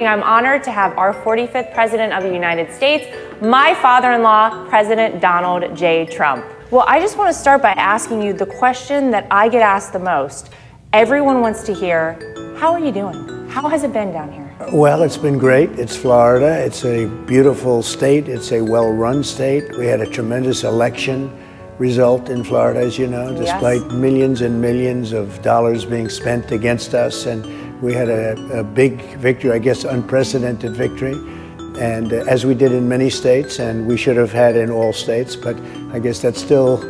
I'm honored to have our 45th President of the United States, my father-in-law, President Donald J. Trump. Well, I just want to start by asking you the question that I get asked the most. Everyone wants to hear, how are you doing? How has it been down here? Well, it's been great. It's Florida. It's a beautiful state. It's a well-run state. We had a tremendous election result in Florida, as you know, despite millions and millions of dollars being spent against us. And we had a big victory, I guess unprecedented victory. And as we did in many states, and we should have had in all states, but I guess that's still,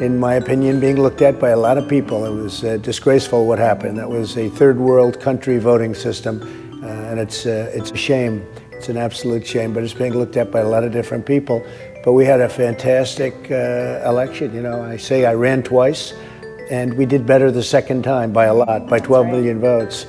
in my opinion, being looked at by a lot of people. It was disgraceful what happened. That was a third world country voting system. And it's a shame. It's an absolute shame, but it's being looked at by a lot of different people. But we had a fantastic election. You know, I say I ran twice, and we did better the second time by a lot, by 12 million votes.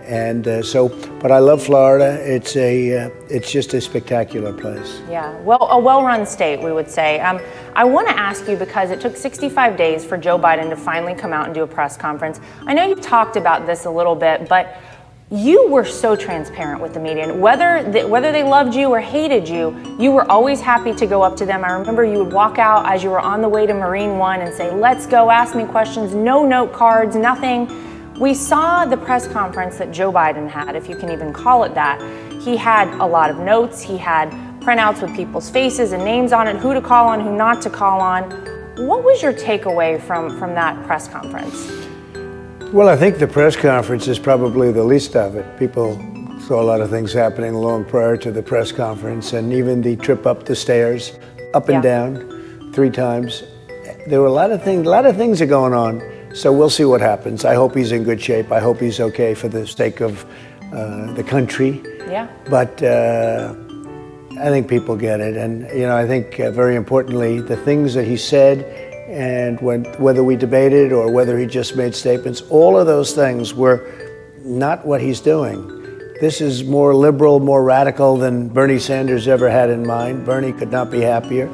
And but I love Florida. It's just a spectacular place. Yeah, well, a well-run state, we would say. I want to ask you, because it took 65 days for Joe Biden to finally come out and do a press conference. I know you've talked about this a little bit, but you were so transparent with the media, and whether they loved you or hated you, you were always happy to go up to them. I remember you would walk out as you were on the way to Marine One and say, let's go, ask me questions, no note cards, nothing. We saw the press conference that Joe Biden had, if you can even call it that. He had a lot of notes. He had printouts with people's faces and names on it, who to call on, who not to call on. What was your takeaway from that press conference? Well, I think the press conference is probably the least of it. People saw a lot of things happening long prior to the press conference, and even the trip up the stairs, up and down 3 times. There were a lot of things are going on, so we'll see what happens. I hope he's in good shape. I hope he's okay for the sake of the country. Yeah. But I think people get it, and you know, I think very importantly, the things that he said, and whether we debated or whether he just made statements, all of those things were not what he's doing. This is more liberal, more radical than Bernie Sanders ever had in mind. Bernie could not be happier.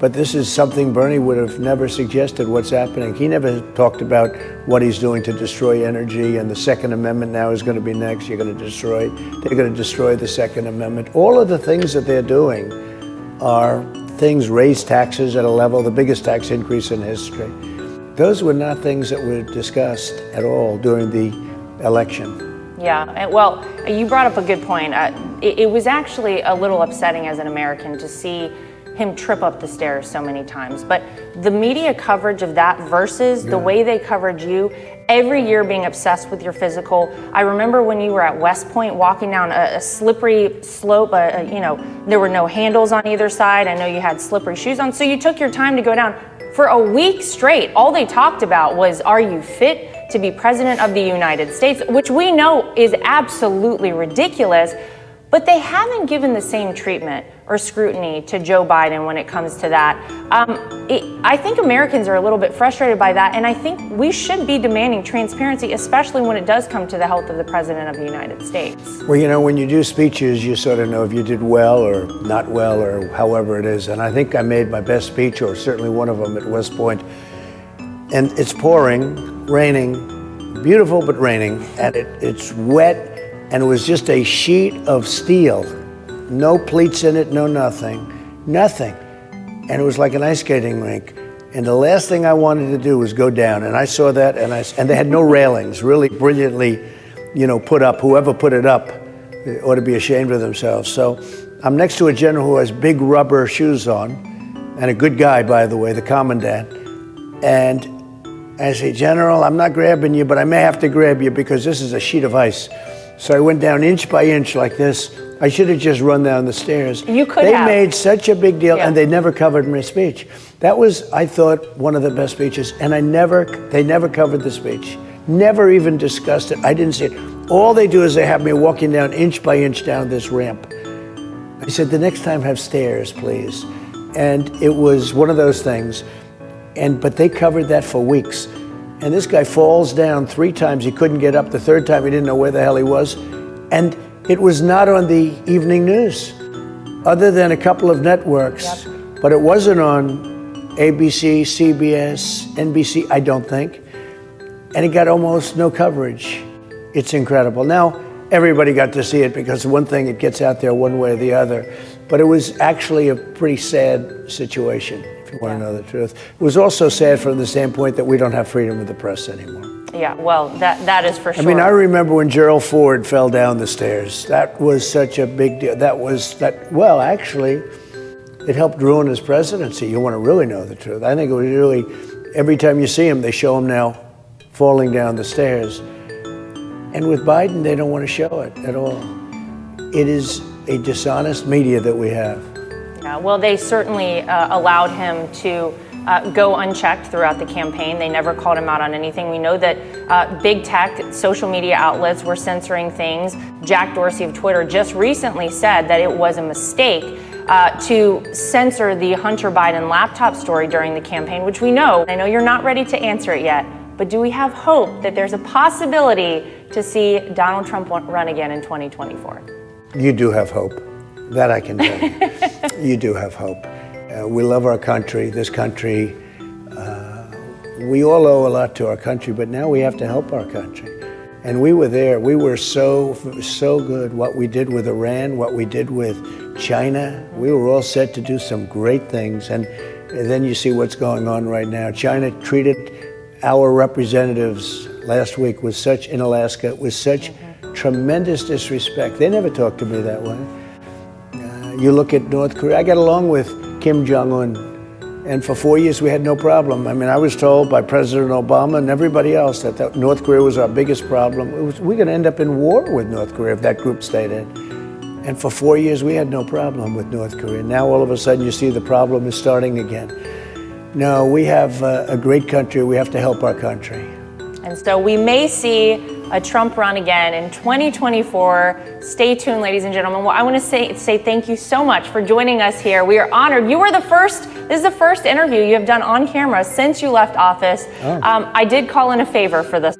But this is something Bernie would have never suggested what's happening. He never talked about what he's doing to destroy energy, and the Second Amendment now is going to be next. They're going to destroy the Second Amendment. All of the things that they're doing are things, raise taxes at a level, the biggest tax increase in history. Those were not things that were discussed at all during the election. Yeah, well, you brought up a good point. It was actually a little upsetting as an American to see him trip up the stairs so many times. But the media coverage of that versus the way they covered you, every year being obsessed with your physical. I remember when you were at West Point walking down a slippery slope, you know, there were no handles on either side. I know you had slippery shoes on. So you took your time to go down. For a week straight, all they talked about was, are you fit to be president of the United States? Which we know is absolutely ridiculous. But they haven't given the same treatment or scrutiny to Joe Biden when it comes to that. I think Americans are a little bit frustrated by that, and I think we should be demanding transparency, especially when it does come to the health of the President of the United States. Well, you know, when you do speeches, you sort of know if you did well or not well or however it is. And I think I made my best speech, or certainly one of them, at West Point. And it's pouring, raining, beautiful but raining, and it's wet. And it was just a sheet of steel, no pleats in it, no nothing. And it was like an ice skating rink. And the last thing I wanted to do was go down. And I saw that, and they had no railings, really brilliantly, you know, put up. Whoever put it up ought to be ashamed of themselves. So I'm next to a general who has big rubber shoes on, and a good guy, by the way, the commandant. And I say, General, I'm not grabbing you, but I may have to grab you because this is a sheet of ice. So I went down inch by inch like this. I should have just run down the stairs. You could have. They made such a big deal, Yeah. and they never covered my speech. That was, I thought, one of the best speeches, and they never covered the speech. Never even discussed it. I didn't see it. All they do is they have me walking down inch by inch down this ramp. I said, the next time have stairs, please. And it was one of those things. But they covered that for weeks. And this guy falls down 3 times. He couldn't get up. The 3rd time, he didn't know where the hell he was. And it was not on the evening news, other than a couple of networks. Yep. But it wasn't on ABC, CBS, NBC, I don't think. And it got almost no coverage. It's incredible. Now, everybody got to see it because one thing, it gets out there one way or the other. But it was actually a pretty sad situation, if you want to know the truth. It was also sad from the standpoint that we don't have freedom of the press anymore. Yeah, well, that is for sure. I mean, I remember when Gerald Ford fell down the stairs. That was such a big deal. Well, actually, it helped ruin his presidency. You want to really know the truth. I think it was really, every time you see him, they show him now falling down the stairs. And with Biden, they don't want to show it at all. It is a dishonest media that we have. Yeah, well, they certainly allowed him to go unchecked throughout the campaign. They never called him out on anything. We know that big tech, social media outlets were censoring things. Jack Dorsey of Twitter just recently said that it was a mistake to censor the Hunter Biden laptop story during the campaign, which we know. I know you're not ready to answer it yet, but do we have hope that there's a possibility to see Donald Trump run again in 2024? You do have hope. That I can tell you. You do have hope. We love our country, this country. We all owe a lot to our country, but now we have to help our country. And we were there. We were so good. What we did with Iran, what we did with China, we were all set to do some great things. And then you see what's going on right now. China treated our representatives last week in Alaska with such tremendous disrespect. They never talked to me that way. You look at North Korea. I got along with Kim Jong-un, and for 4 years we had no problem. I mean, I was told by President Obama and everybody else that North Korea was our biggest problem. We're going to end up in war with North Korea if that group stayed in. And for 4 years we had no problem with North Korea. Now all of a sudden you see the problem is starting again. No, we have a great country. We have to help our country. And so we may see a Trump run again in 2024. Stay tuned, ladies and gentlemen. Well, I want to say thank you so much for joining us here. We are honored. You were this is the first interview you have done on camera since you left office. I did call in a favor for this.